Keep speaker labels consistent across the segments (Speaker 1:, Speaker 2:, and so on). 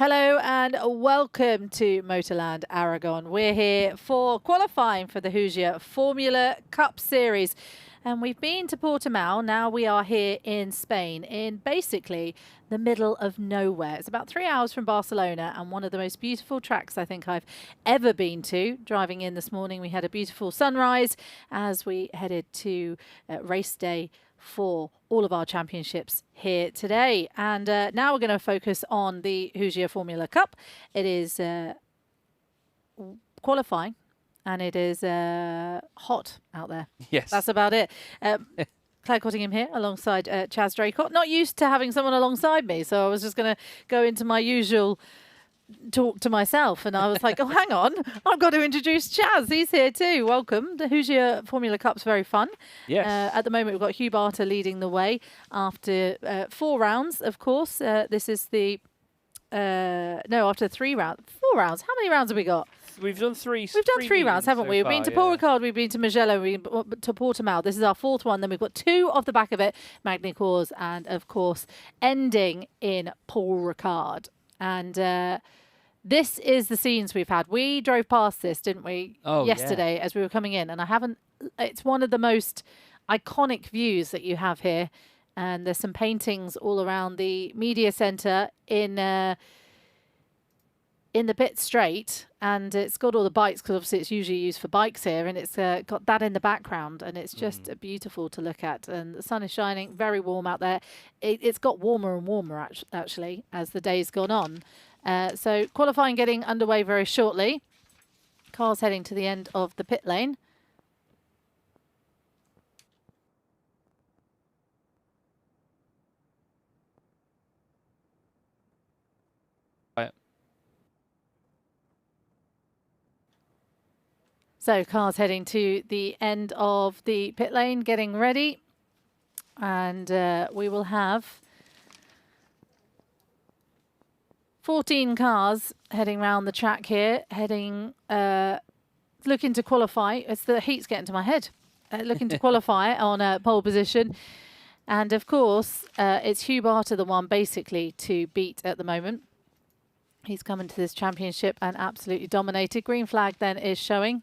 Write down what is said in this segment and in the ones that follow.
Speaker 1: Hello and welcome to Motorland Aragon. We're here for qualifying for the Hoosier Formula Cup Series. And we've been to Portimao. Now we are here in Spain, in basically the middle of nowhere. It's about 3 hours from Barcelona and one of the most beautiful tracks I think I've ever been to. Driving in this morning, we had a beautiful sunrise as we headed to race day for all of our championships here today. And now we're going to focus on the Hoosier Formula Cup. It is qualifying. And it is hot out there.
Speaker 2: Yes.
Speaker 1: That's about it. Claire Cottingham here alongside Chaz Draycott. Not used to having someone alongside me, so I was just going to go into my usual talk to myself. And I was like, oh, hang on, I've got to introduce Chaz. He's here too. Welcome. The Hoosier Formula Cup's very fun.
Speaker 2: Yes.
Speaker 1: At the moment, we've got Hugh Barter leading the way after 4 rounds, of course. This is the... no, after 3 rounds. 4 rounds. How many rounds have we got?
Speaker 2: We've done 3.
Speaker 1: We've done 3 rounds, haven't we? We've been to Paul Ricard, we've been to Mugello, we've been to Portimao. This is our 4th one. Then we've got 2 off the back of it, Magny Cours, and of course, ending in Paul Ricard. And this is the scenes we've had. We drove past this, didn't we, yesterday as we were coming in. And it's one of the most iconic views that you have here. And there's some paintings all around the media centre in the pit straight, and it's got all the bikes because obviously it's usually used for bikes here, and it's got that in the background, and it's just beautiful to look at. And the sun is shining, very warm out there. It's got warmer and warmer actually as the day's gone on. So qualifying getting underway very shortly. Cars heading to the end of the pit lane. So cars heading to the end of the pit lane, getting ready. And we will have 14 cars heading around the track here, looking to qualify. It's the heat's getting to my head. Looking to qualify on pole position. And of course, it's Hugh Barter, the one basically to beat at the moment. He's come into this championship and absolutely dominated. Green flag then is showing.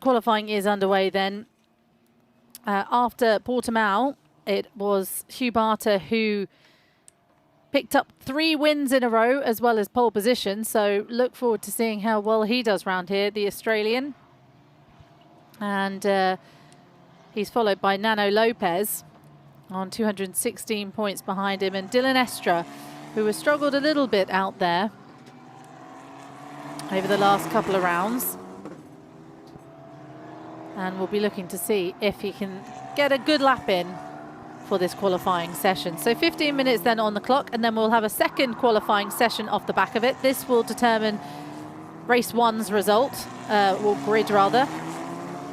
Speaker 1: Qualifying is underway then. After Portimao, it was Hugh Barter who picked up 3 wins in a row as well as pole position. So look forward to seeing how well he does round here, the Australian. And he's followed by Nano Lopez on 216 points behind him. And Dylan Estra, who has struggled a little bit out there over the last couple of rounds. And we'll be looking to see if he can get a good lap in for this qualifying session. So 15 minutes then on the clock, and then we'll have a second qualifying session off the back of it. This will determine race 1's result, or grid rather.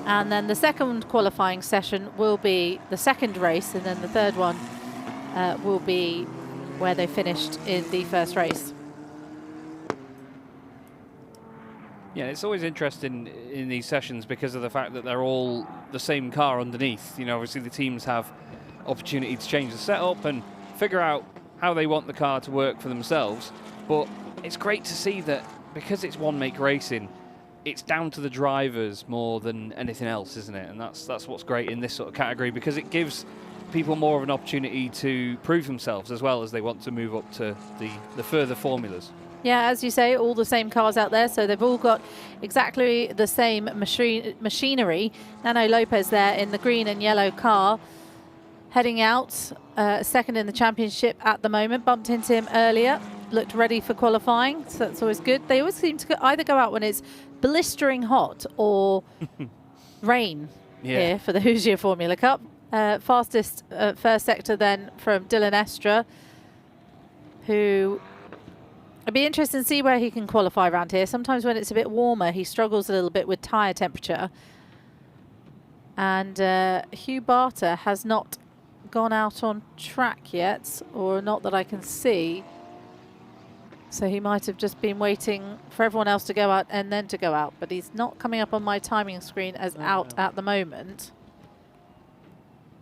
Speaker 1: And then the second qualifying session will be the second race, and then the third one will be where they finished in the first race.
Speaker 2: Yeah, it's always interesting in these sessions because of the fact that they're all the same car underneath. You know, obviously the teams have opportunity to change the setup and figure out how they want the car to work for themselves. But it's great to see that because it's one-make racing, it's down to the drivers more than anything else, isn't it? And that's what's great in this sort of category, because it gives people more of an opportunity to prove themselves as well as they want to move up to the further formulas.
Speaker 1: Yeah, as you say, all the same cars out there, so they've all got exactly the same machinery. Nano Lopez there in the green and yellow car, heading out, second in the championship at the moment. Bumped into him earlier, looked ready for qualifying, so that's always good. They always seem to either go out when it's blistering hot or rain here for the Hoosier Formula Cup. Fastest first sector then from Dylan Estra, who It'd be interesting to see where he can qualify around here. Sometimes when it's a bit warmer, he struggles a little bit with tyre temperature. And Hugh Barter has not gone out on track yet, or not that I can see. So he might have just been waiting for everyone else to go out and then to go out. But he's not coming up on my timing screen as out at the moment.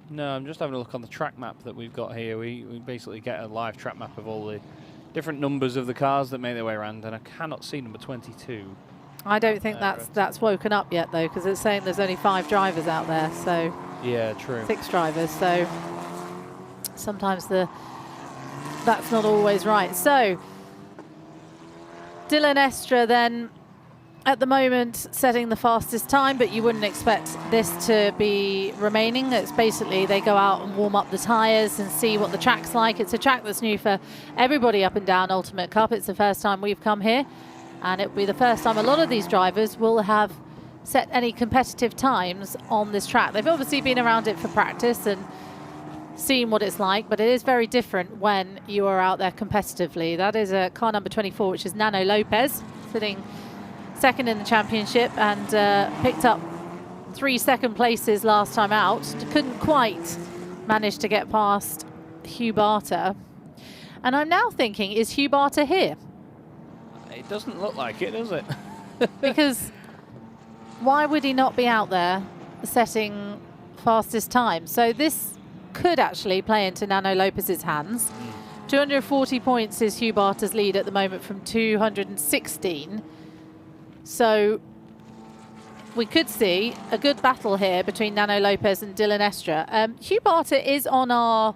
Speaker 2: No, I'm just having a look on the track map that we've got here. We basically get a live track map of all the different numbers of the cars that make their way around, and I cannot see number 22. I
Speaker 1: don't think that's woken up yet, though, because it's saying there's only 5 drivers out there. So
Speaker 2: yeah, true.
Speaker 1: 6 drivers. So sometimes that's not always right. So Dylan Estre then at the moment setting the fastest time, but you wouldn't expect this to be remaining. It's basically they go out and warm up the tyres and see what the track's like. It's a track that's new for everybody up and down Ultimate Cup. It's the first time we've come here, and it'll be the first time a lot of these drivers will have set any competitive times on this track. They've obviously been around it for practice and seen what it's like, but it is very different when you are out there competitively. That is car number 24, which is Nano Lopez, sitting second in the championship, and picked up 3 second places last time out. Couldn't quite manage to get past Hugh Barter. And I'm now thinking, is Hugh Barter here?
Speaker 2: It doesn't look like it, does it?
Speaker 1: Because why would he not be out there setting fastest time? So this could actually play into Nano Lopez's hands. 240 points is Hugh Barter's lead at the moment from 216. So we could see a good battle here between Nano Lopez and Dylan Estre. Hugh Barter is on our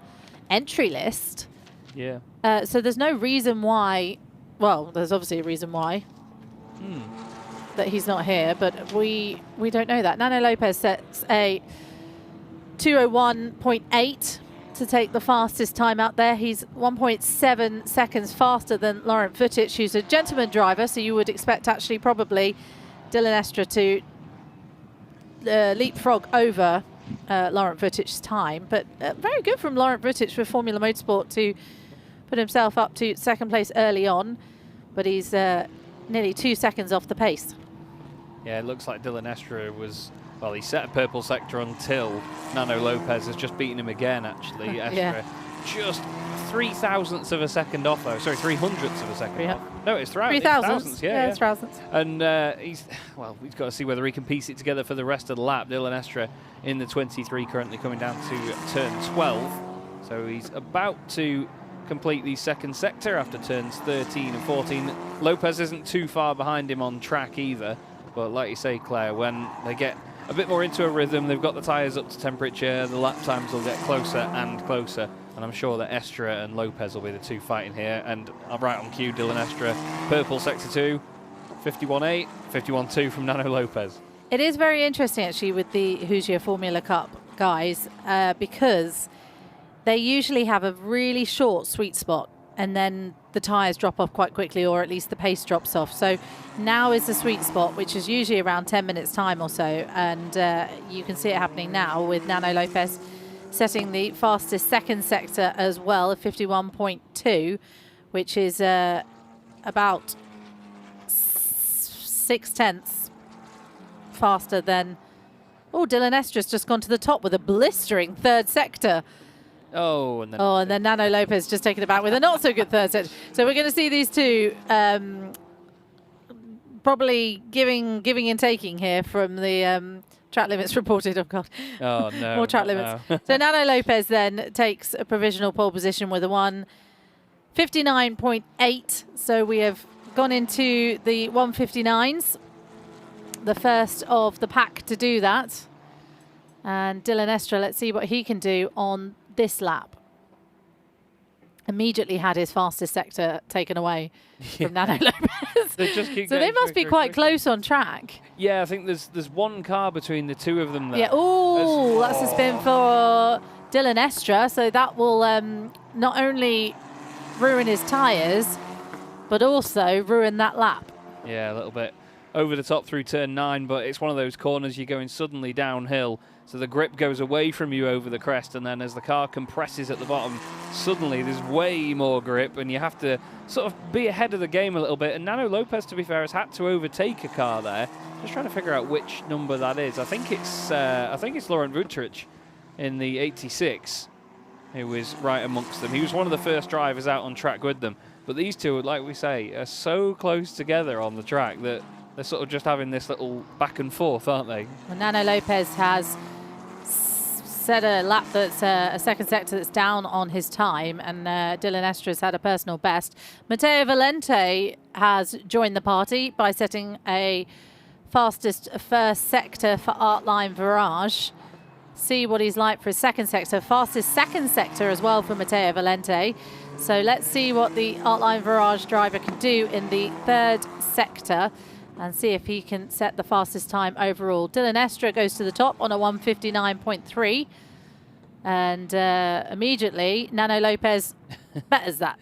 Speaker 1: entry list.
Speaker 2: Yeah.
Speaker 1: So there's no reason why, well, there's obviously a reason why that he's not here, but we don't know that. Nano Lopez sets a 2:01.8 to take the fastest time out there. He's 1.7 seconds faster than Laurent Vutic, who's a gentleman driver, so you would expect actually probably Dylan Estre to leapfrog over Laurent Vutic's time. But very good from Laurent Vutic with Formula Motorsport to put himself up to second place early on, but he's nearly 2 seconds off the pace.
Speaker 2: Yeah, it looks like Dylan Estre was, well, he set a purple sector until Nano Lopez has just beaten him again, actually. Estre
Speaker 1: Yeah.
Speaker 2: just 0.003 of a second off, though. Sorry, 0.03 of a second off. No, it's
Speaker 1: 3,000.
Speaker 2: Yeah,
Speaker 1: it's thousands.
Speaker 2: And he's got to see whether he can piece it together for the rest of the lap. Dylan Estre in the 23, currently coming down to turn 12. So he's about to complete the second sector after turns 13 and 14. Lopez isn't too far behind him on track either. But like you say, Claire, when they get a bit more into a rhythm, they've got the tyres up to temperature, the lap times will get closer and closer. And I'm sure that Estre and Lopez will be the two fighting here. And I'm right on cue, Dylan Estre, purple sector 2, 51.8, 51.2 from Nano Lopez.
Speaker 1: It is very interesting, actually, with the Hoosier Formula Cup guys, because they usually have a really short sweet spot, and then the tyres drop off quite quickly, or at least the pace drops off. So now is the sweet spot, which is usually around 10 minutes time or so. And you can see it happening now with Nano Lopez setting the fastest second sector as well, 51.2, which is about 0.6 faster than... Oh, Dylan Estre's just gone to the top with a blistering third sector.
Speaker 2: Oh, and
Speaker 1: then Nano Lopez just taken it back with a not so good third sector. So we're going to see these two probably giving and taking here from the track limits reported. Oh, God.
Speaker 2: Oh, no.
Speaker 1: More track limits.
Speaker 2: No.
Speaker 1: So Nano Lopez then takes a provisional pole position with a 1:59.8. So we have gone into the 1:59s, the first of the pack to do that. And Dylan Estre, let's see what he can do on this lap. Immediately had his fastest sector taken away from Nano Lopez. So they must be quite close on track.
Speaker 2: Yeah, I think there's one car between the two of them there.
Speaker 1: Yeah, oh, that's a spin for Dylan Estre. So that will not only ruin his tyres, but also ruin that lap.
Speaker 2: Yeah, a little bit. over the top through turn 9, but it's one of those corners you're going suddenly downhill, so the grip goes away from you over the crest, and then as the car compresses at the bottom, suddenly there's way more grip, and you have to sort of be ahead of the game a little bit. And Nano Lopez, to be fair, has had to overtake a car there. Just trying to figure out which number that is. I think it's Laurent Vutric in the 86 who was right amongst them. He was one of the first drivers out on track with them. But these two, like we say, are so close together on the track that they're sort of just having this little back and forth, aren't they?
Speaker 1: Well, Nano Lopez has set a lap that's a second sector that's down on his time, and Dylan Estra's had a personal best. Matteo Valente has joined the party by setting a fastest first sector for Artline Virage. See what he's like for his second sector. Fastest second sector as well for Matteo Valente. So let's see what the Artline Virage driver can do in the third sector and see if he can set the fastest time overall. Dylan Estra goes to the top on a 1:59.3. And immediately, Nano Lopez betters that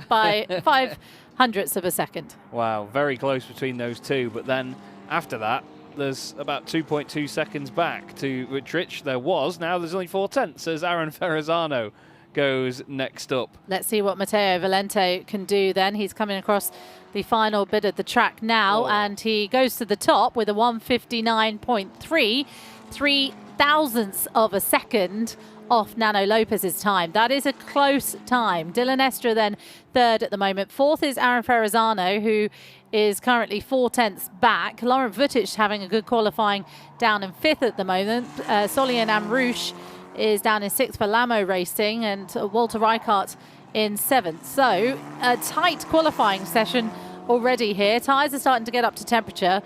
Speaker 1: by 0.05 of a second.
Speaker 2: Wow, very close between those two. But then after that, there's about 2.2 seconds back to Vutric. There was. Now there's only 0.4 as Aaron Ferrazzano goes next up.
Speaker 1: Let's see what Matteo Valente can do then. He's coming across the final bit of the track now, and he goes to the top with a 1:59.3, 0.03 of a second off Nano Lopez's time. That is a close time. Dylan Estra then third at the moment. Fourth is Aaron Ferrazzano, who is currently 0.4 back. Laurent Vutric having a good qualifying down in fifth at the moment. Solien Amrouche is down in sixth for Lamo Racing, and Walter Reichardt in seventh. So a tight qualifying session already here. Tyres are starting to get up to temperature,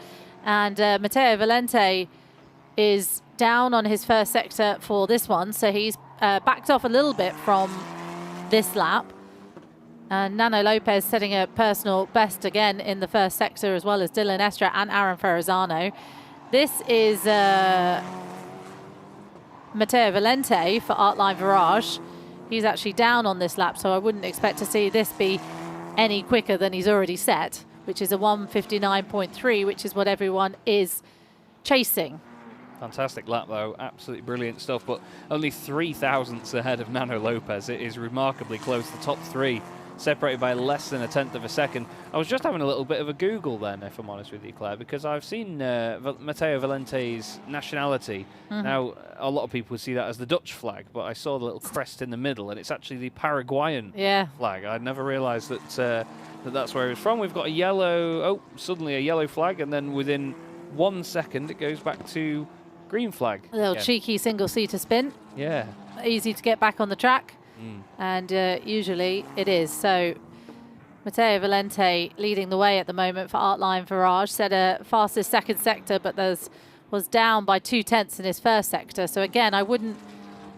Speaker 1: and Matteo Valente is down on his first sector for this one, so he's backed off a little bit from this lap. And Nano Lopez setting a personal best again in the first sector, as well as Dylan Estra and Aaron Ferrazzano. This is Matteo Valente for Artline Virage. He's actually down on this lap, so I wouldn't expect to see this be any quicker than he's already set, which is a 1:59.3, which is what everyone is chasing.
Speaker 2: Fantastic lap, though. Absolutely brilliant stuff, but only 0.03 ahead of Nano Lopez. It is remarkably close. The top three separated by less than 1/10 of a second. I was just having a little bit of a Google then, if I'm honest with you, Claire, because I've seen Matteo Valente's nationality. Now, a lot of people would see that as the Dutch flag, but I saw the little crest in the middle, and it's actually the Paraguayan flag. I'd never realised that, that's where he was from. We've got a yellow, suddenly a yellow flag, and then within 1 second it goes back to green flag.
Speaker 1: A little cheeky single-seater spin.
Speaker 2: Yeah.
Speaker 1: Easy to get back on the track. And usually it is. So Matteo Valente leading the way at the moment for Artline Virage. Set a fastest second sector, but was down by 0.2 in his first sector. So again, I wouldn't,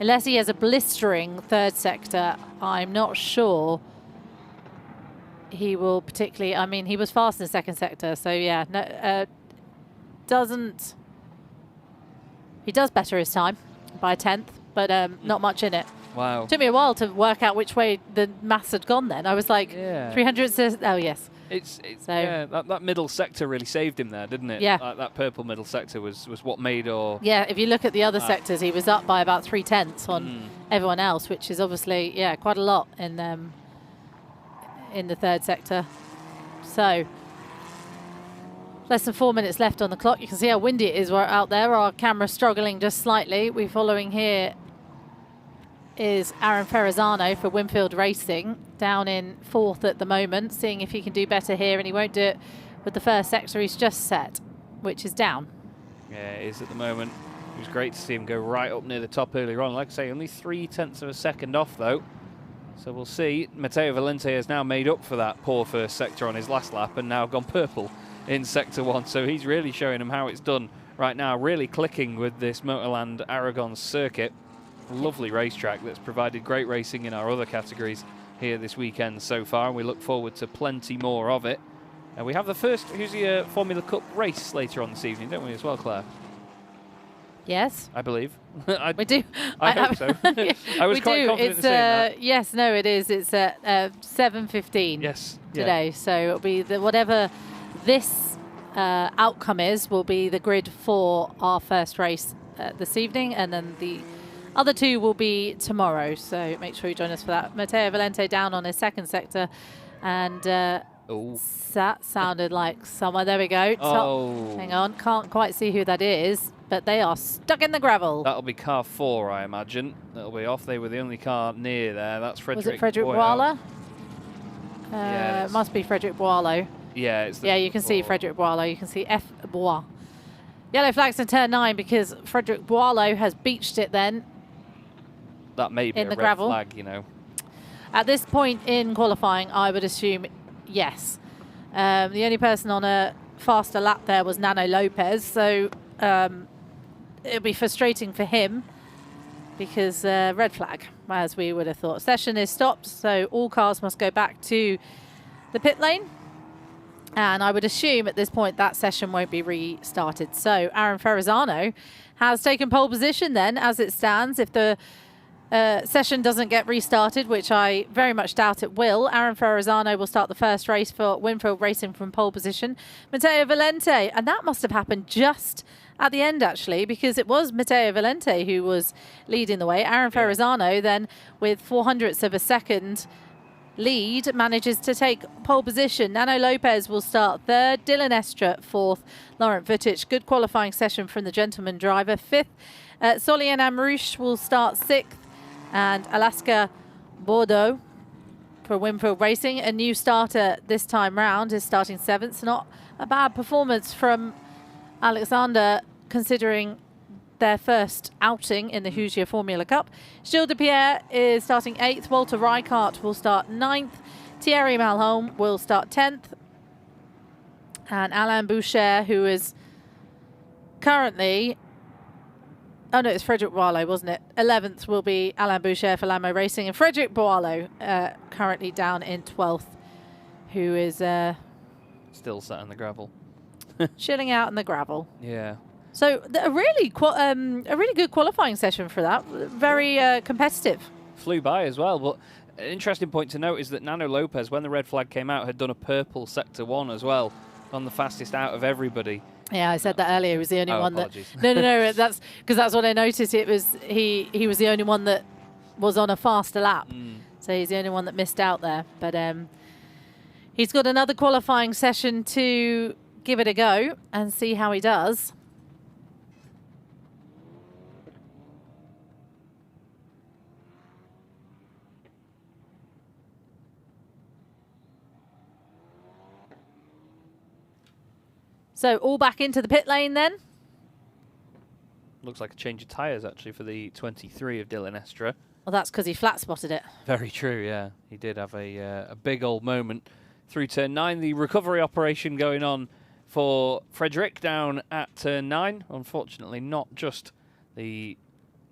Speaker 1: unless he has a blistering third sector, I'm not sure he will particularly, I mean, he was fast in the second sector. So yeah, no, he does better his time by 1/10, but not much in it.
Speaker 2: Wow.
Speaker 1: Took me a while to work out which way the maths had gone then. I was like, 300 says, oh, yes.
Speaker 2: That middle sector really saved him there, didn't it?
Speaker 1: Yeah.
Speaker 2: That purple middle sector was what made or...
Speaker 1: Yeah, if you look at the other sectors, he was up by about 0.3 on everyone else, which is obviously, quite a lot in the third sector. So, less than 4 minutes left on the clock. You can see how windy it is out there. Our camera's struggling just slightly. We're following here is Aaron Ferrazzano for Winfield Racing, down in fourth at the moment, seeing if he can do better here, and he won't do it with the first sector he's just set, which is down.
Speaker 2: Yeah, it is at the moment. It was great to see him go right up near the top earlier on. Like I say, only 0.3 of a second off, though. So we'll see. Matteo Valente has now made up for that poor first sector on his last lap and now gone purple in Sector 1. So he's really showing him how it's done right now, really clicking with this Motorland Aragon circuit. Lovely racetrack that's provided great racing in our other categories here this weekend so far, and we look forward to plenty more of it. And we have the first Hoosier Formula Cup race later on this evening, don't we, as well, Claire?
Speaker 1: Yes.
Speaker 2: I believe.
Speaker 1: We do.
Speaker 2: I hope so. I was quite confident in saying that.
Speaker 1: Yes, no, it is. It's at 7:15 today. So it'll be whatever this outcome is will be the grid for our first race this evening, and then the other two will be tomorrow. So make sure you join us for that. Matteo Valente down on his second sector, and that sounded like someone. There we go.
Speaker 2: Oh.
Speaker 1: Hang on, can't quite see who that is, but they are stuck in the gravel.
Speaker 2: That'll be car 4, I imagine. That'll be off. They were the only car near there. That's Frederic.
Speaker 1: Was it Frederic Boileau?
Speaker 2: Yeah,
Speaker 1: it must be Frederic Boileau.
Speaker 2: Yeah, it's
Speaker 1: you can see Frederic Boileau. You can see F. Bois. Yellow flags in turn 9 because Frederic Boileau has beached it then.
Speaker 2: That may be
Speaker 1: in
Speaker 2: a
Speaker 1: the
Speaker 2: red
Speaker 1: gravel.
Speaker 2: flag, you know.
Speaker 1: At this point in qualifying, I would assume yes. The only person on a faster lap there was Nano Lopez, so it'll be frustrating for him because red flag, as we would have thought. Session is stopped, so all cars must go back to the pit lane. And I would assume at this point that session won't be restarted. So Aaron Ferrazzano has taken pole position then as it stands. If the session doesn't get restarted, which I very much doubt it will, Aaron Ferrazzano will start the first race for Winfield Racing from pole position. Matteo Valente, and that must have happened just at the end actually, because it was Matteo Valente who was leading the way. Aaron Ferrazzano then with 0.04 of a second lead manages to take pole position. Nano Lopez will start third, Dylan Estra fourth, Laurent Vutic, good qualifying session from the gentleman driver, fifth. Solien Amrouche will start sixth, and Alaska Bordeaux for Winfield Racing, a new starter this time round, is starting seventh. So not a bad performance from Alexander considering their first outing in the Hoosier Formula Cup. Gilles de Pierre is starting 8th. Walter Rijkaard will start 9th. Thierry Malholm will start 10th. And Alain Boucher, who is currently... Oh, no, it's Frederic Boileau, wasn't it? 11th will be Alain Boucher for Lambo Racing. And Frederic Boileau currently down in 12th, who is...
Speaker 2: still sat in the gravel.
Speaker 1: chilling out in the gravel.
Speaker 2: Yeah.
Speaker 1: So a really good qualifying session for that. Very competitive.
Speaker 2: Flew by as well. But an interesting point to note is that Nano Lopez, when the red flag came out, had done a purple sector 1 as well, on the fastest out of everybody.
Speaker 1: Yeah, I said that earlier. He was the only one
Speaker 2: apologies.
Speaker 1: that. No. That's because that's what I noticed. It was he was the only one that was on a faster lap. So he's the only one that missed out there. But he's got another qualifying session to give it a go and see how he does. So all back into the pit lane then.
Speaker 2: Looks like a change of tyres actually for the 23 of Dylan Estra.
Speaker 1: Well, that's because he flat spotted it.
Speaker 2: Very true, yeah. He did have a big old moment through turn 9. The recovery operation going on for Frederic down at turn 9. Unfortunately, not just the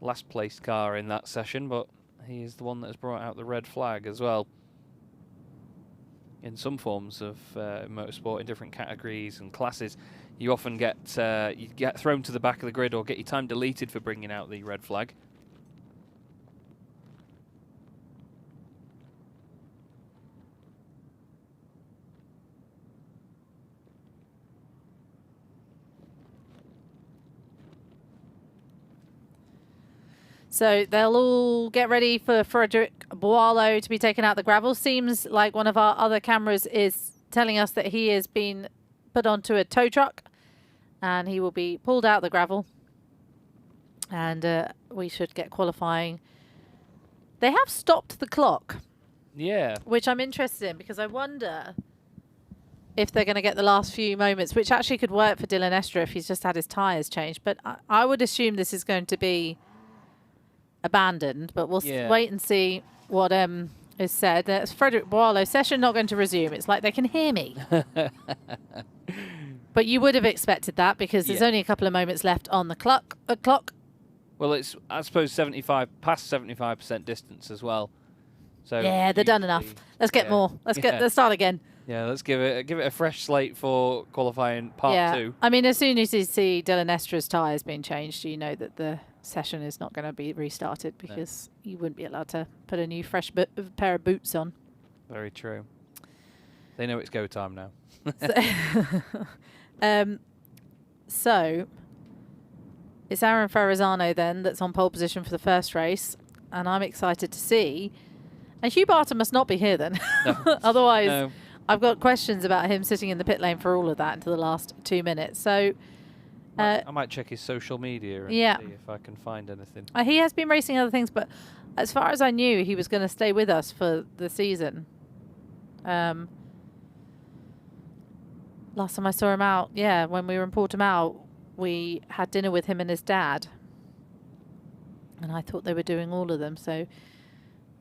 Speaker 2: last placed car in that session, but he is the one that has brought out the red flag as well. In some forms of motorsport, in different categories and classes, you often get thrown to the back of the grid or get your time deleted for bringing out the red flag.
Speaker 1: So they'll all get ready for Frederic Boileau to be taken out the gravel. Seems like one of our other cameras is telling us that he has been put onto a tow truck and he will be pulled out the gravel. And we should get qualifying. They have stopped the clock.
Speaker 2: Yeah.
Speaker 1: Which I'm interested in because I wonder if they're going to get the last few moments, which actually could work for Dylan Estra if he's just had his tyres changed. But I would assume this is going to be abandoned, but we'll wait and see what is said. It's Frederic Boileau. Session not going to resume. It's like they can hear me. But you would have expected that because there's only a couple of moments left on the clock.
Speaker 2: Well, it's, I suppose, past 75% distance as well. So
Speaker 1: yeah, they're done enough. Let's get more. Let's start again.
Speaker 2: Yeah, let's give it a fresh slate for qualifying part 2.
Speaker 1: I mean, as soon as you see Dylan Estra's tyres being changed, you know that the session is not going to be restarted because you wouldn't be allowed to put a new fresh pair of boots on. Very
Speaker 2: true. They know it's go time now.
Speaker 1: So it's Aaron Ferrazzano then that's on pole position for the first race, and I'm excited to see. And Hugh Barton must not be here then.
Speaker 2: No.
Speaker 1: Otherwise,
Speaker 2: No.
Speaker 1: I've got questions about him sitting in the pit lane for all of that until the last 2 minutes. So
Speaker 2: I might check his social media and see if I can find anything.
Speaker 1: He has been racing other things, but as far as I knew, he was going to stay with us for the season. Last time I saw him out, when we were in Portimao, we had dinner with him and his dad. And I thought they were doing all of them, so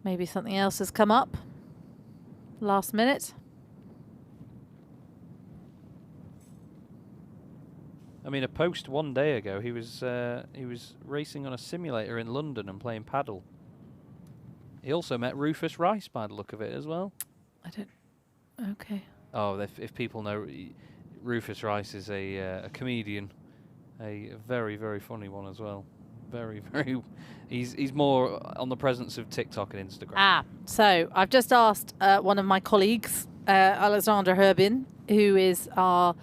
Speaker 1: maybe something else has come up last minute.
Speaker 2: I mean, a post 1 day ago, he was racing on a simulator in London and playing paddle. He also met Rufus Rice by the look of it as well.
Speaker 1: Okay.
Speaker 2: Oh, if people know, Rufus Rice is a comedian, a very, very funny one as well. Very, very. He's more on the presence of TikTok and Instagram.
Speaker 1: So I've just asked one of my colleagues, Alexandra Herbin, who is our.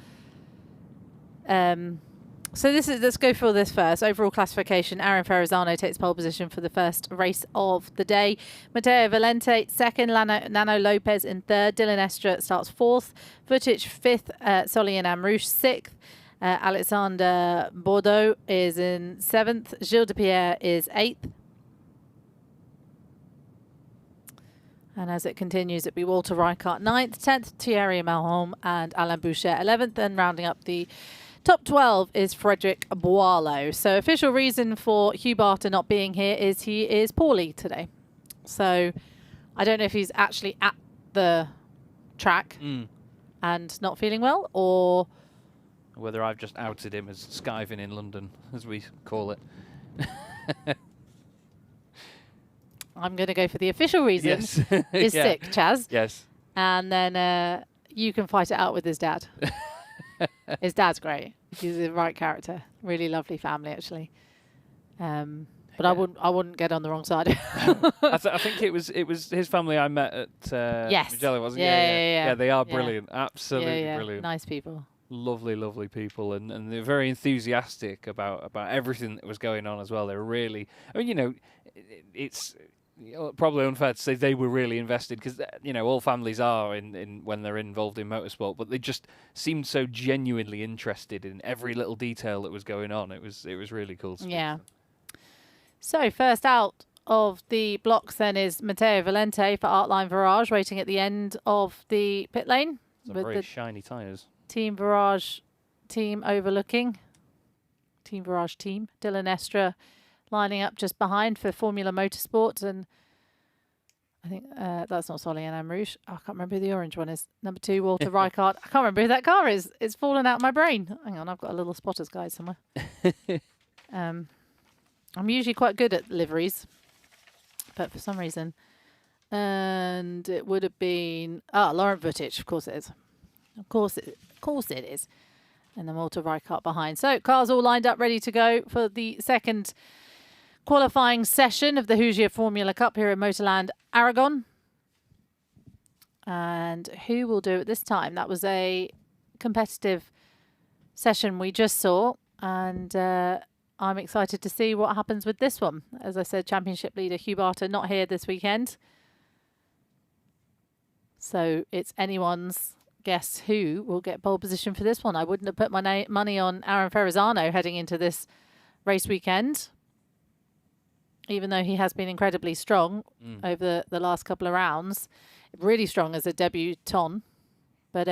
Speaker 1: Let's go for this first. Overall classification, Aaron Ferrazzano takes pole position for the first race of the day. Matteo Valente second, Nano Lopez in third, Dylan Estra starts fourth, Vucic fifth, Solly and Amrouche sixth, Alexander Bordeaux is in seventh, Gilles de Pierre is eighth. And as it continues, it'll be Walter Rijkaard 9th, 10th, Thierry Malholm and Alain Boucher 11th, and rounding up the top 12 is Frederick Boileau. So official reason for Hugh Barton not being here is he is poorly today. So I don't know if he's actually at the track and not feeling well, or
Speaker 2: whether I've just outed him as skiving in London, as we call it.
Speaker 1: I'm going to go for the official reason.
Speaker 2: Yes.
Speaker 1: Is sick, Chaz.
Speaker 2: Yes.
Speaker 1: And then you can fight it out with his dad. His dad's great. He's the right character. Really lovely family, actually. But I wouldn't get on the wrong side.
Speaker 2: I think it was his family I met at Magellan, wasn't it? Yeah, they are brilliant. Absolutely brilliant.
Speaker 1: Nice people.
Speaker 2: Lovely, lovely people, and they're very enthusiastic about everything that was going on as well. They're really, I mean, it's probably unfair to say they were really invested, because all families are in when they're involved in motorsport, but they just seemed so genuinely interested in every little detail that was going on. It was really cool to see.
Speaker 1: So first out of the blocks then is Matteo Valente for Artline Virage, waiting at the end of the pit lane.
Speaker 2: Some very shiny tyres.
Speaker 1: Team Virage team overlooking. Team Virage team. Dylan Estra lining up just behind for Formula Motorsport, and I think that's not Solly and Amrouche. I can't remember who the orange one is. Number 2, Walter Rijkaard. I can't remember who that car is. It's fallen out of my brain. Hang on, I've got a little spotter's guide somewhere. I'm usually quite good at liveries, but for some reason. And it would have been Laurent Vucic. Of course it is. Of course it is. And then Walter Rijkaard behind. So cars all lined up, ready to go for the second qualifying session of the Hoosier Formula Cup here in Motorland Aragon. And who will do it this time? That was a competitive session we just saw, and I'm excited to see what happens with this one. As I said, championship leader Hugh Barton not here this weekend, so it's anyone's guess who will get pole position for this one. I wouldn't have put my money on Aaron Ferrazzano heading into this race weekend, even though he has been incredibly strong over the last couple of rounds. Really strong as a debutant, but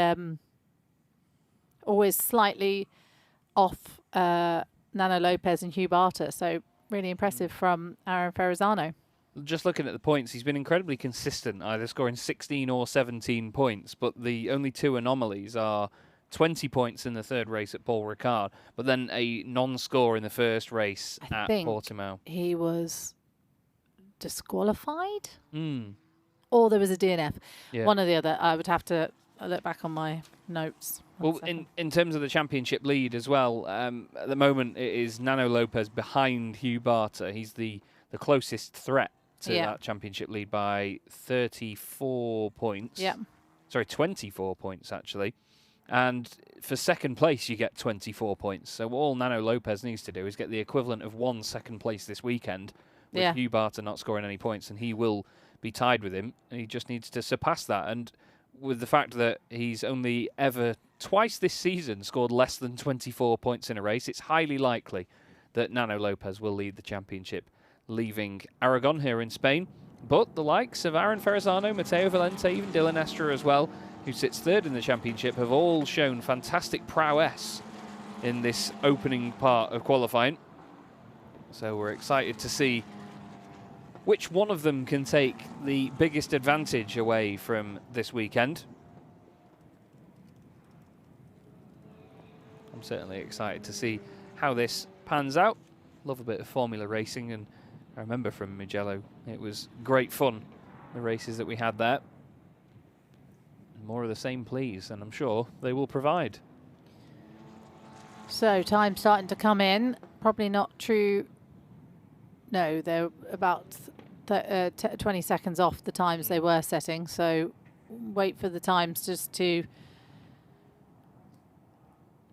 Speaker 1: always slightly off Nano Lopez and Hugh Barton. So really impressive from Aaron Ferrazzano.
Speaker 2: Just looking at the points, he's been incredibly consistent, either scoring 16 or 17 points, but the only two anomalies are 20 points in the third race at Paul Ricard, but then a non-score in the first race at Portimao.
Speaker 1: He was disqualified? Or there was a DNF. Yeah. One or the other. I would have to look back on my notes.
Speaker 2: Well, in terms of the championship lead as well, at the moment it is Nano Lopez behind Hugh Barton. He's the closest threat to that championship lead by 34 points.
Speaker 1: Yeah.
Speaker 2: Sorry, 24 points actually. And for second place, you get 24 points. So all Nano Lopez needs to do is get the equivalent of 1 second place this weekend, with Hugh Barton not scoring any points, and he will be tied with him. And he just needs to surpass that. And with the fact that he's only ever twice this season scored less than 24 points in a race, it's highly likely that Nano Lopez will lead the championship, leaving Aragon here in Spain. But the likes of Aaron Ferrazano, Matteo Valente, even Dylan Estra as well, who sits third in the championship, have all shown fantastic prowess in this opening part of qualifying. So we're excited to see which one of them can take the biggest advantage away from this weekend. I'm certainly excited to see how this pans out. Love a bit of Formula racing, and I remember from Mugello, it was great fun, the races that we had there. More of the same, please, and I'm sure they will provide.
Speaker 1: So time starting to come in. Probably not true. No, they're about 20 seconds off the times they were setting. So wait for the times just to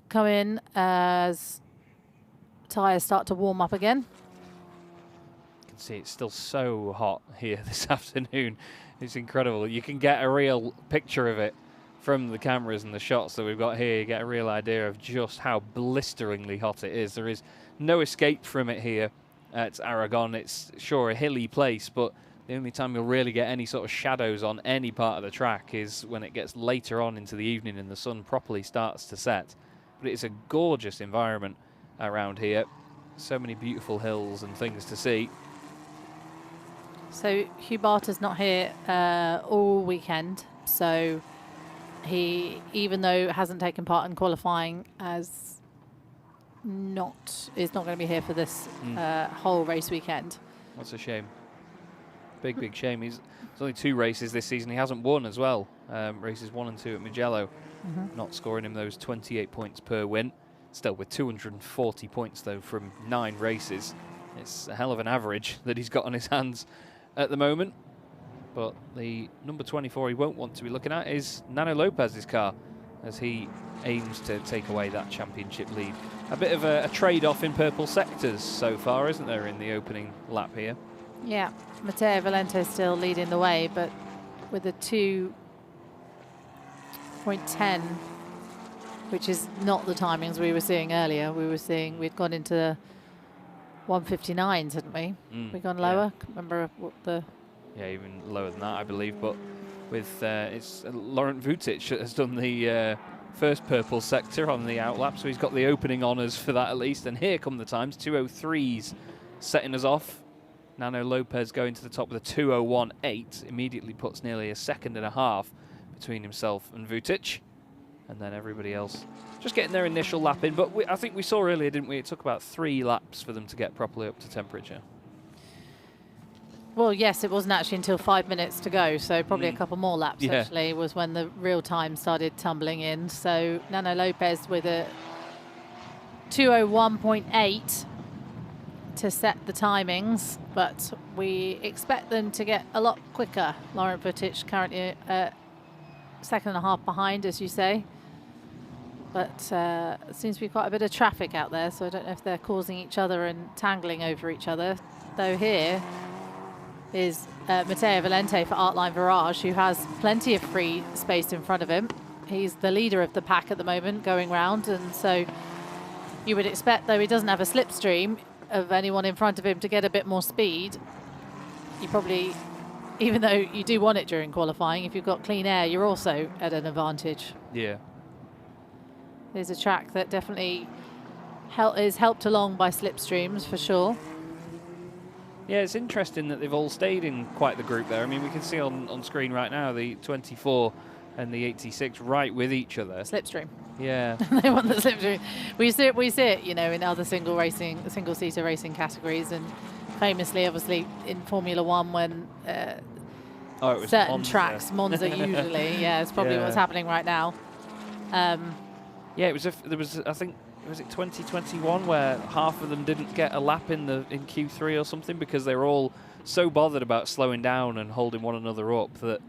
Speaker 1: come in as tyres start to warm up again.
Speaker 2: You can see it's still so hot here this afternoon. It's incredible. You can get a real picture of it from the cameras and the shots that we've got here. You get a real idea of just how blisteringly hot it is. There is no escape from it here at Aragon. It's sure a hilly place, but the only time you'll really get any sort of shadows on any part of the track is when it gets later on into the evening and the sun properly starts to set. But it's a gorgeous environment around here. So many beautiful hills and things to see.
Speaker 1: So Hugh Barter's not here all weekend, so he, even though hasn't taken part in qualifying, is not going to be here for this whole race weekend.
Speaker 2: That's a shame. Big shame. There's only 2 races this season. He hasn't won as well. Races 1 and 2 at Mugello, not scoring him those 28 points per win. Still with 240 points though from 9 races. It's a hell of an average that he's got on his hands at the moment. But the number 24 he won't want to be looking at is Nano Lopez's car, as he aims to take away that championship lead. A bit of a trade-off in purple sectors so far, isn't there, in the opening lap here?
Speaker 1: Yeah, Matteo Valente still leading the way, but with a 2.10, which is not the timings we were seeing earlier. We'd gone into 159s, hadn't we? We'd gone lower. Can't remember what the...
Speaker 2: Yeah, even lower than that, I believe. But with it's Laurent Vutic that has done the first purple sector on the outlap, so he's got the opening honours for that at least. And here come the times, 2:03s setting us off. Nano Lopez going to the top with a 2:01.8, immediately puts nearly a second and a half between himself and Vutic. And then everybody else just getting their initial lap in. But I think we saw earlier, didn't we? It took about 3 laps for them to get properly up to temperature.
Speaker 1: Well, yes, it wasn't actually until 5 minutes to go, so probably a couple more laps actually was when the real time started tumbling in. So Nano Lopez with a 2:01.8 to set the timings, but we expect them to get a lot quicker. Laurent Vutic currently second and a half behind, as you say. But it seems to be quite a bit of traffic out there, so I don't know if they're causing each other and tangling over each other. Though here is Matteo Valente for Artline Virage, who has plenty of free space in front of him. He's the leader of the pack at the moment going round, and so you would expect, though he doesn't have a slipstream of anyone in front of him, to get a bit more speed. You probably, even though you do want it during qualifying, if you've got clean air, you're also at an advantage.
Speaker 2: Yeah.
Speaker 1: There's a track that definitely is helped along by slipstreams for sure.
Speaker 2: Yeah, it's interesting that they've all stayed in quite the group there. I mean, we can see on screen right now the 24 and the 86 right with each other.
Speaker 1: Slipstream.
Speaker 2: Yeah.
Speaker 1: They want the slipstream. We see it, you know, in other single-seater racing categories, and famously, obviously, in Formula One when certain
Speaker 2: Monza.
Speaker 1: tracks, Monza usually, it's probably what's happening right now.
Speaker 2: Yeah, there was I think, was it 2021 where half of them didn't get a lap in Q3 or something because they were all so bothered about slowing down and holding one another up that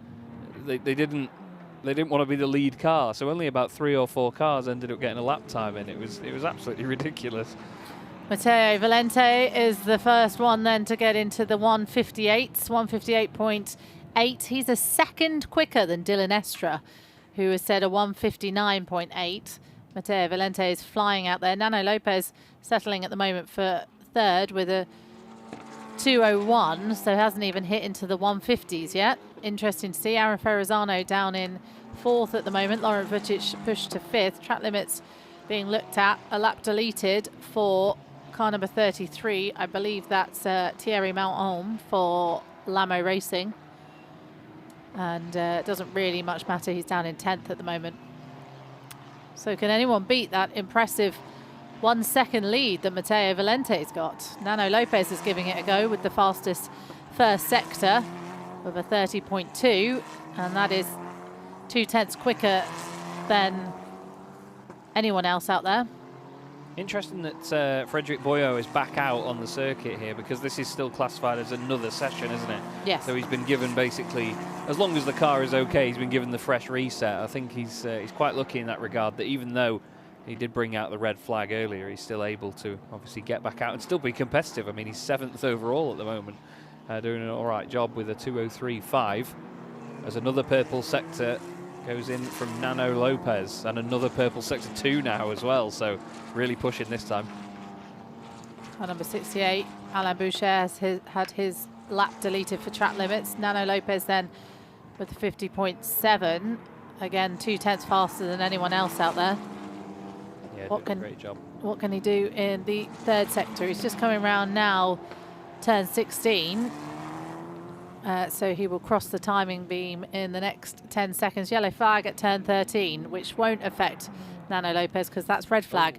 Speaker 2: they didn't they didn't want to be the lead car, so only about 3 or 4 cars ended up getting a lap time in. It was absolutely ridiculous.
Speaker 1: Matteo Valente is the first one then to get into the 158s, 158.8. He's a second quicker than Dylan Estra, who has set a 159.8. Matteo Valente is flying out there. Nano Lopez settling at the moment for third with a 201, so hasn't even hit into the 150s yet. Interesting to see. Aaron Ferrazzano down in fourth at the moment. Laurent Vucic pushed to fifth. Track limits being looked at. A lap deleted for car number 33. I believe that's Thierry Malholm for Lamo Racing. And it doesn't really much matter. He's down in 10th at the moment. So can anyone beat that impressive 1 second lead that Matteo Valente's got? Nano Lopez is giving it a go with the fastest first sector with a 30.2, and that is 0.2 quicker than anyone else out there.
Speaker 2: Interesting that Frederic Boyo is back out on the circuit here, because this is still classified as another session, isn't it?
Speaker 1: Yes.
Speaker 2: So he's been given basically, as long as the car is okay, he's been given the fresh reset. I think he's quite lucky in that regard, that even though he did bring out the red flag earlier, he's still able to obviously get back out and still be competitive. I mean, he's 7th overall at the moment, doing an all right job with a 2:03.5. As another purple sector goes in from Nano Lopez, and another purple sector 2 now as well, so really pushing this time.
Speaker 1: Car number 68, Alain Boucher has had his lap deleted for track limits. Nano Lopez then with a 50.7, again 0.2 faster than anyone else out there.
Speaker 2: Yeah, great job.
Speaker 1: What can he do in the third sector? He's just coming around now, turn 16. So he will cross the timing beam in the next 10 seconds. Yellow flag at turn 13, which won't affect Nano Lopez because that's red flag.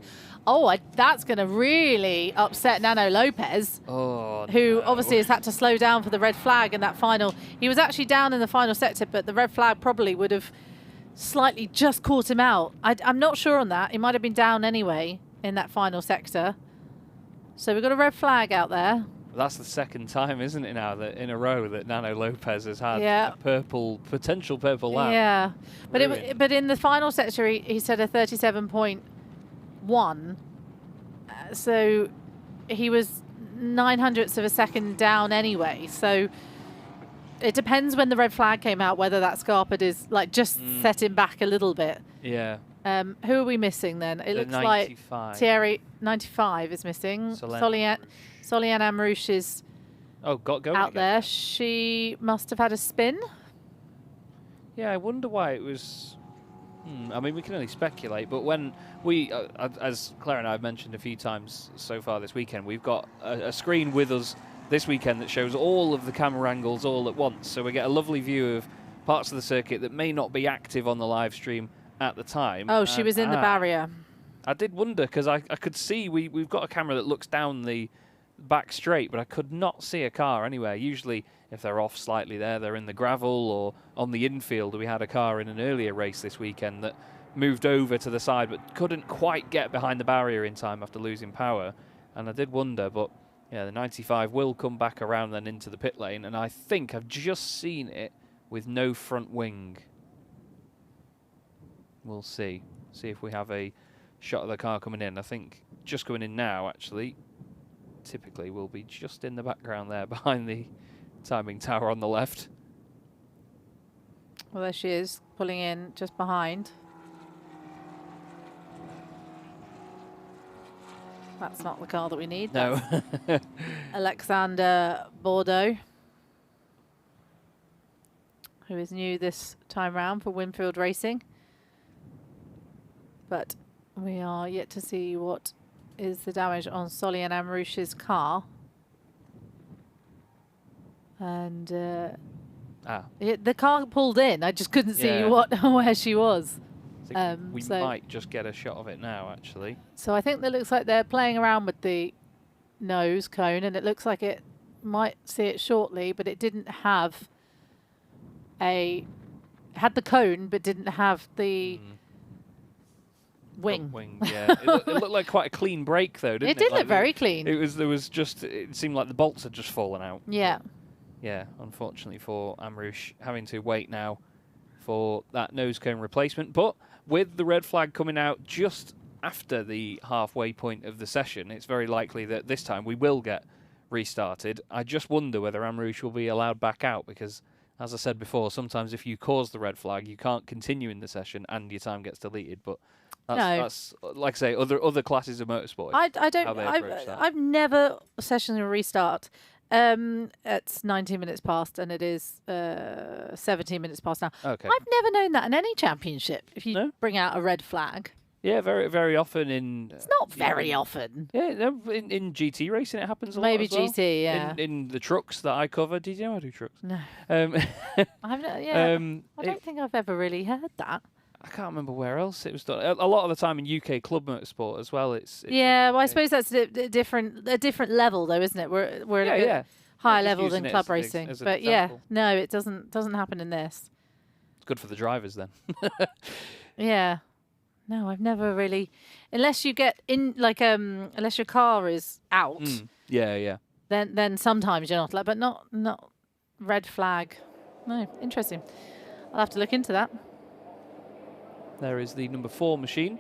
Speaker 1: That's going to really upset Nano Lopez, who obviously has had to slow down for the red flag in that final. He was actually down in the final sector, but the red flag probably would have slightly just caught him out. I'm not sure on that. He might have been down anyway in that final sector. So we've got a red flag out there.
Speaker 2: That's the second time, isn't it now, that in a row that Nano Lopez has had a potential purple lap. Yeah,
Speaker 1: but in the final sector he said a 37.1. So he was 0.09 of a second down anyway. So it depends when the red flag came out whether that Scarpa is like just set him back a little bit.
Speaker 2: Yeah.
Speaker 1: Who are we missing then? It looks 95. Like Thierry 95 is missing. Soliane Amrouche is out there. She must have had a spin.
Speaker 2: Yeah, I wonder why it was. I mean, we can only speculate, but when we, as Claire and I have mentioned a few times so far this weekend, we've got a screen with us this weekend that shows all of the camera angles all at once. So we get a lovely view of parts of the circuit that may not be active on the live stream at the time.
Speaker 1: Oh, she was in the barrier.
Speaker 2: I did wonder, because I could see we've got a camera that looks down the back straight, but I could not see a car anywhere. Usually if they're off slightly there, they're in the gravel or on the infield. We had a car in an earlier race this weekend that moved over to the side but couldn't quite get behind the barrier in time after losing power, and I did wonder. But yeah, the 95 will come back around then into the pit lane, and I think I've just seen it with no front wing. We'll see if we have a shot of the car coming in. I think just coming in now, actually, typically will be just in the background there behind the timing tower on the left.
Speaker 1: Well, there she is, pulling in just behind. That's not the car that we need.
Speaker 2: No.
Speaker 1: Alexander Bordeaux, who is new this time round for Winfield Racing. But we are yet to see what is the damage on Soliane Amrouche's car. And the car pulled in. I just couldn't see where she was.
Speaker 2: We might just get a shot of it now, actually.
Speaker 1: So I think that looks like they're playing around with the nose cone, and it looks like it might see it shortly, but it didn't have had the cone, but didn't have the wing.
Speaker 2: Yeah. it looked like quite a clean break, though, didn't it?
Speaker 1: It did look very clean.
Speaker 2: It seemed like the bolts had just fallen out.
Speaker 1: Yeah.
Speaker 2: Yeah, unfortunately for Amrouche, having to wait now for that nose cone replacement. But with the red flag coming out just after the halfway point of the session, it's very likely that this time we will get restarted. I just wonder whether Amrouche will be allowed back out because, as I said before, sometimes if you cause the red flag, you can't continue in the session and your time gets deleted. But that's like I say, other classes of motorsport.
Speaker 1: I've never session a restart. It's 19 minutes past and it is 17 minutes past now.
Speaker 2: Okay.
Speaker 1: I've never known that in any championship. If you bring out a red flag.
Speaker 2: Yeah, very, very often in...
Speaker 1: It's not very often.
Speaker 2: Yeah, in GT racing it happens a lot
Speaker 1: Maybe
Speaker 2: as well.
Speaker 1: GT, yeah.
Speaker 2: In the trucks that I cover. Did you know I do trucks?
Speaker 1: No.
Speaker 2: I
Speaker 1: don't think I've ever really heard that.
Speaker 2: I can't remember where else it was done. A lot of the time in UK club motorsport as well. It's
Speaker 1: well, I suppose that's a different level though, isn't it? We're at a higher level than club racing. But no, it doesn't happen in this.
Speaker 2: It's good for the drivers then.
Speaker 1: Yeah. No, I've never really, unless you get in, like, unless your car is out.
Speaker 2: Yeah.
Speaker 1: Then sometimes you're not allowed, but not red flag. No, interesting. I'll have to look into that.
Speaker 2: There is the number 4 machine.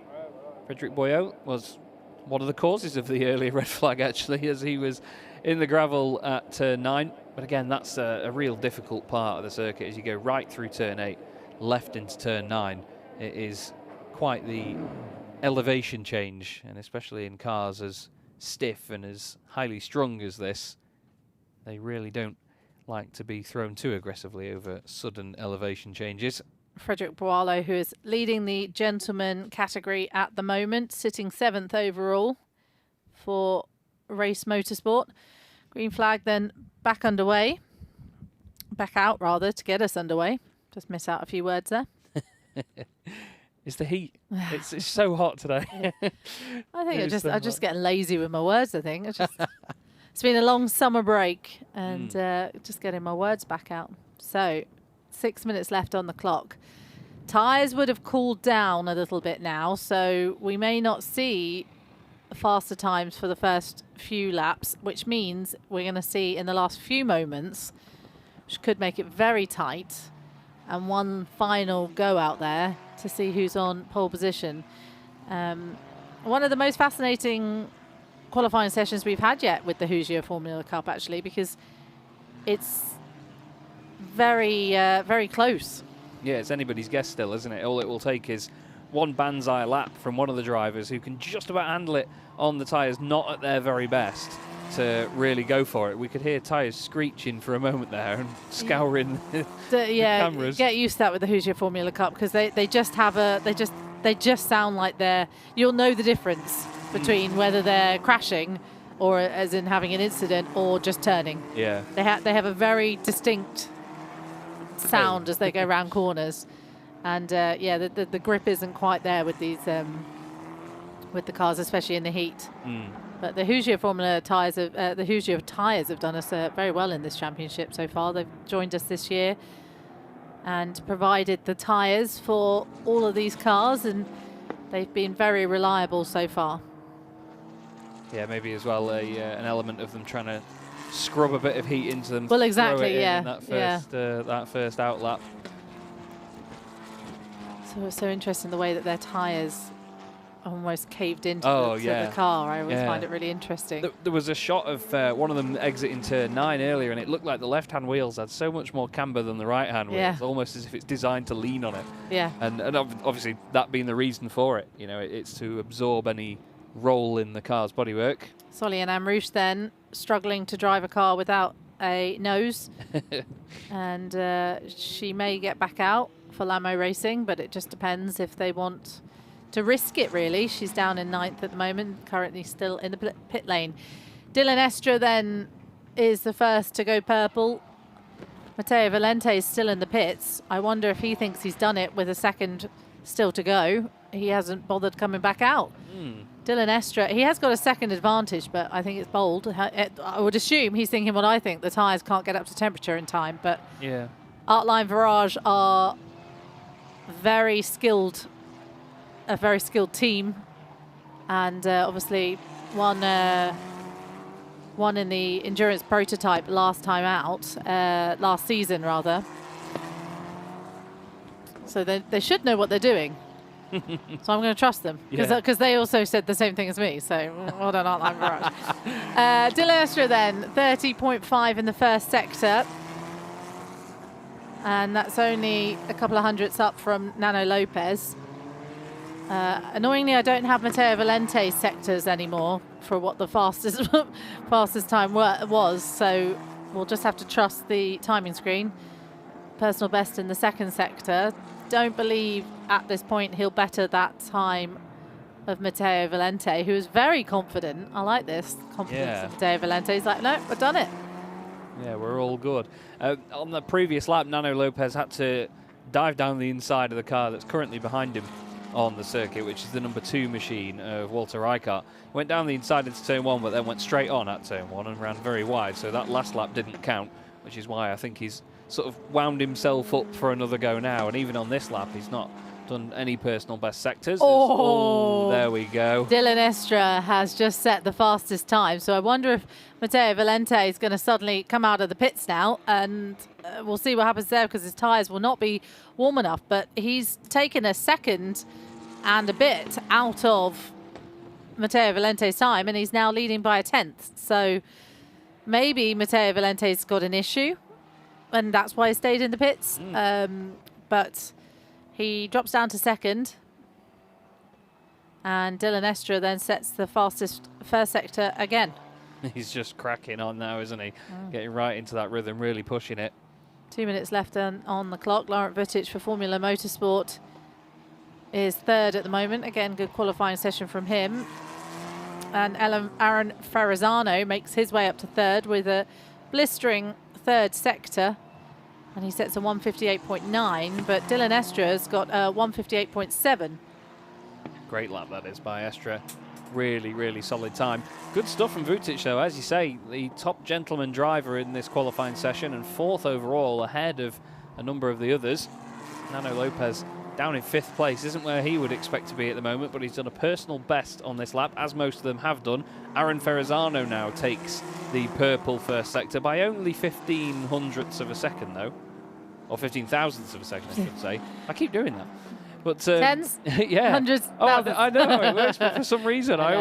Speaker 2: Frederic Boyot was one of the causes of the earlier red flag, actually, as he was in the gravel at turn 9. But again, that's a real difficult part of the circuit as you go right through turn 8, left into turn 9. It is quite the elevation change, and especially in cars as stiff and as highly strung as this, they really don't like to be thrown too aggressively over sudden elevation changes.
Speaker 1: Frederic Boileau, who is leading the gentleman category at the moment, sitting 7th overall for race motorsport. Green flag then back underway. Back out, rather, to get us underway. Just miss out a few words there.
Speaker 2: It's the heat. It's so hot today.
Speaker 1: I think I'm just getting lazy with my words, I think. It's been a long summer break and just getting my words back out. So 6 minutes left on the clock. Tyres would have cooled down a little bit now, so we may not see faster times for the first few laps, which means we're going to see in the last few moments, which could make it very tight, and one final go out there to see who's on pole position. One of the most fascinating qualifying sessions we've had yet with the Hoosier Formula Cup, actually, because it's very, very close.
Speaker 2: Yeah, it's anybody's guess still, isn't it? All it will take is one banzai lap from one of the drivers who can just about handle it on the tyres, not at their very best, to really go for it. We could hear tyres screeching for a moment there and scouring the cameras.
Speaker 1: Get used to that with the Hoosier Formula Cup because they just have they just sound like you'll know the difference between whether they're crashing or as in having an incident or just turning.
Speaker 2: Yeah.
Speaker 1: They have a very distinct sound as they go around corners, and the grip isn't quite there with these with the cars, especially in the heat. But the Hoosier Formula tyres, the Hoosier tyres have done us very well in this championship so far. They've joined us this year and provided the tyres for all of these cars, and they've been very reliable so far.
Speaker 2: Yeah, maybe as well an element of them trying to scrub a bit of heat into them.
Speaker 1: Well, exactly,
Speaker 2: in that first out lap.
Speaker 1: So it's so interesting the way that their tyres almost caved into the car. I always find it really interesting.
Speaker 2: There was a shot of one of them exiting turn 9 earlier, and it looked like the left-hand wheels had so much more camber than the right-hand wheels, almost as if it's designed to lean on it.
Speaker 1: Yeah.
Speaker 2: And obviously that being the reason for it, you know, it's to absorb any roll in the car's bodywork.
Speaker 1: Solian Amrouche then struggling to drive a car without a nose, and she may get back out for Lamo Racing, but it just depends if they want to risk it, really. She's down in 9th at the moment, currently still in the pit lane. Dylan Estra then is the first to go purple. Matteo Valente is still in the pits. I wonder if he thinks he's done it with a second still to go. He hasn't bothered coming back out. Dylan Estra, he has got a second advantage, but I think it's bold. I would assume he's thinking what I think, the tyres can't get up to temperature in time, but Artline Virage are very skilled, a very skilled team, and obviously one in the Endurance prototype last time out, last season rather. So they should know what they're doing. So I'm going to trust them. Because they also said the same thing as me. So well done, Outline Barrage. Dylan Estra then, 30.5 in the first sector. And that's only a couple of hundredths up from Nano Lopez. Annoyingly, I don't have Matteo Valente's sectors anymore for what the fastest time was. So we'll just have to trust the timing screen. Personal best in the second sector. Don't believe at this point he'll better that time of Matteo Valente, who is very confident. I like this confidence of Matteo Valente. He's like, no, I've done it.
Speaker 2: Yeah, we're all good. On the previous lap, Nano Lopez had to dive down the inside of the car that's currently behind him on the circuit, which is the number 2 machine of Walter Rijkaard. Went down the inside into turn 1, but then went straight on at turn 1 and ran very wide. So that last lap didn't count, which is why I think he's sort of wound himself up for another go now. And even on this lap, he's not done any personal best sectors. Oh, there we go.
Speaker 1: Dylan Estra has just set the fastest time. So I wonder if Matteo Valente is going to suddenly come out of the pits now, and we'll see what happens there because his tyres will not be warm enough. But he's taken a second and a bit out of Matteo Valente's time, and he's now leading by a 10th. So maybe Matteo Valente's got an issue, and that's why he stayed in the pits. But he drops down to second. And Dylan Estra then sets the fastest first sector again.
Speaker 2: He's just cracking on now, isn't he? Getting right into that rhythm, really pushing it. 2
Speaker 1: minutes left on the clock. Laurent Vutic for Formula Motorsport is third at the moment. Again, good qualifying session from him. And Aaron Ferrazzano makes his way up to third with a blistering third sector. And he sets a 158.9, but Dylan Estra's got a 158.7.
Speaker 2: Great lap that is by Estra. Really, really solid time. Good stuff from Vutic, though. As you say, the top gentleman driver in this qualifying session and 4th overall, ahead of a number of the others. Nano Lopez down in 5th place. Isn't where he would expect to be at the moment, but he's done a personal best on this lap, as most of them have done. Aaron Ferrazzano now takes the purple first sector by only 15 hundredths of a second, though. Or 15 thousandths of a second, I should say. I keep doing that. But
Speaker 1: tens,
Speaker 2: yeah,
Speaker 1: hundreds,
Speaker 2: I know it works, but for some reason I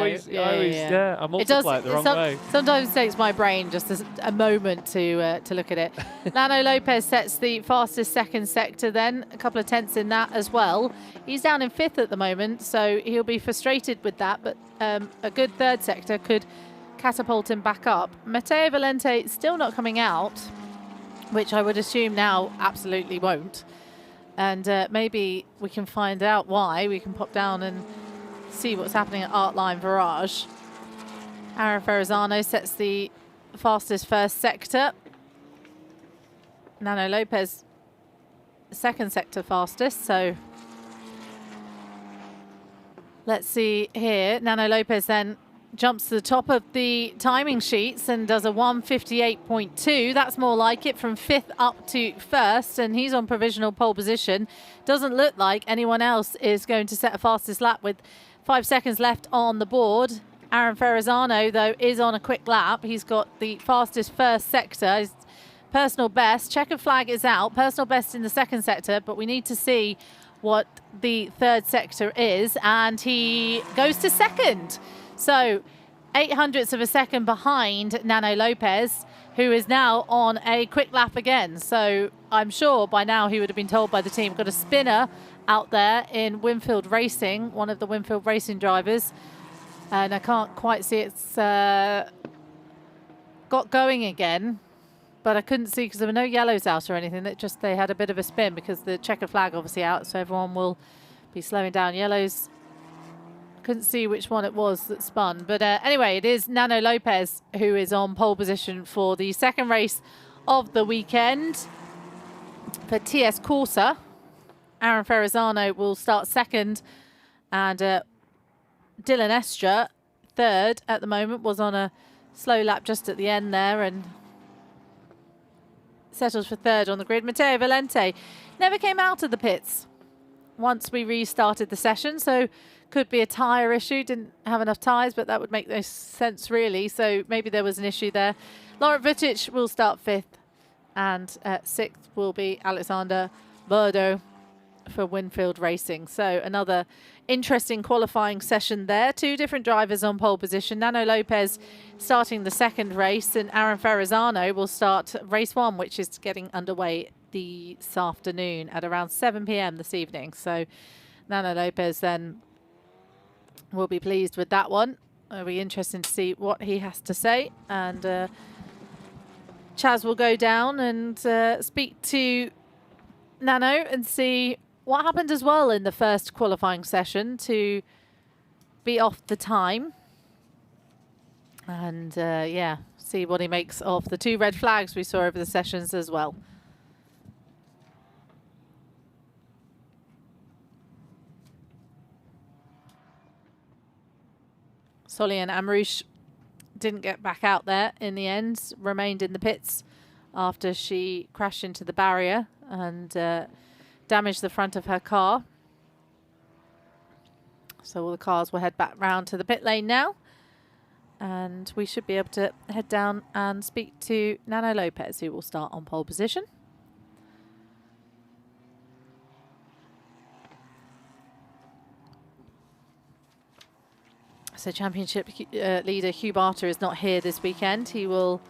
Speaker 2: multiply it the wrong way.
Speaker 1: Sometimes it takes my brain just a moment to look at it. Nano Lopez sets the fastest second sector, then a couple of tenths in that as well. He's down in 5th at the moment, so he'll be frustrated with that. But a good third sector could catapult him back up. Matteo Valente still not coming out, which I would assume now absolutely won't. And maybe we can find out why. We can pop down and see what's happening at Artline Virage. Aaron Ferrazzano sets the fastest first sector. Nano Lopez, second sector fastest. So let's see here. Nano Lopez then jumps to the top of the timing sheets and does a 158.2. That's more like it, from 5th up to 1st, and he's on provisional pole position. Doesn't look like anyone else is going to set a fastest lap with 5 seconds left on the board. Aaron Ferrazzano, though, is on a quick lap. He's got the fastest first sector. His personal best. Checkered flag is out. Personal best in the second sector, but we need to see what the third sector is, and he goes to second. So 8 hundredths of a second behind Nano Lopez, who is now on a quick lap again. So I'm sure by now he would have been told by the team. Got a spinner out there in Winfield Racing, one of the Winfield Racing drivers. And I can't quite see it's got going again, but I couldn't see because there were no yellows out or anything. That just they had a bit of a spin because the checkered flag obviously out, so everyone will be slowing down. Yellows, couldn't see which one it was that spun. But anyway, it is Nano Lopez who is on pole position for the second race of the weekend for TS Corsa. Aaron Ferrazzano will start second, and Dylan Estra, third at the moment, was on a slow lap just at the end there and settles for third on the grid. Matteo Valente never came out of the pits once we restarted the session, so could be a tyre issue. Didn't have enough tyres, but that would make no sense really. So maybe there was an issue there. Laurent Vutic will start 5th, and 6th will be Alexander Bordeaux. for Winfield Racing. So another interesting qualifying session there. 2 different drivers on pole position. Nano Lopez starting the second race, and Aaron Ferrazzano will start race 1, which is getting underway this afternoon at around 7 p.m. this evening. So Nano Lopez then will be pleased with that one. It'll be interesting to see what he has to say. And Chaz will go down and speak to Nano and see what happened as well in the first qualifying session to be off the time. And yeah, see what he makes of the 2 red flags we saw over the sessions as well. Solian Amrouche didn't get back out there in the end, remained in the pits after she crashed into the barrier and damaged the front of her car. So all the cars will head back round to the pit lane now, and we should be able to head down and speak to Nano Lopez, who will start on pole position. So championship leader Hugh Barter is not here this weekend. He will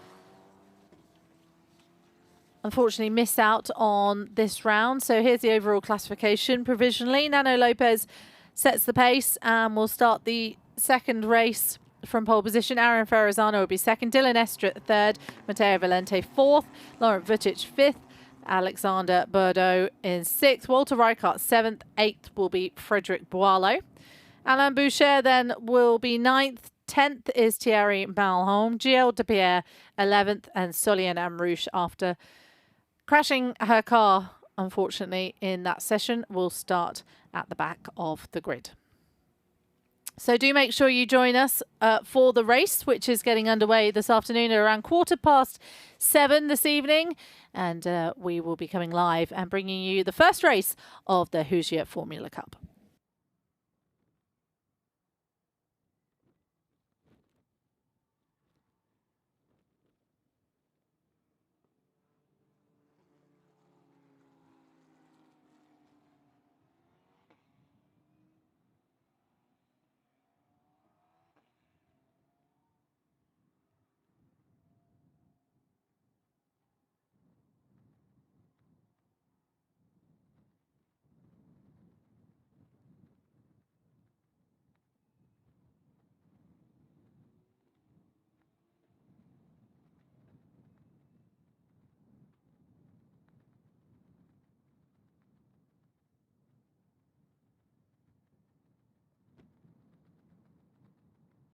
Speaker 1: unfortunately miss out on this round. So here's the overall classification provisionally. Nano Lopez sets the pace and will start the second race from pole position. Aaron Ferrazzano will be second, Dylan Estret third, Matteo Valente fourth, Laurent Vucic fifth, Alexander Bordeaux in sixth, Walter Reichardt seventh, eighth will be Frederic Boileau. Alain Boucher then will be 9th, 10th is Thierry Malholm, Gilles Depierre 11th, and Soliane Amrouche, after crashing her car, unfortunately, in that session, will start at the back of the grid. So do make sure you join us for the race, which is getting underway this afternoon at around 7:15 this evening. And we will be coming live and bringing you the first race of the Hoosier Formula Cup.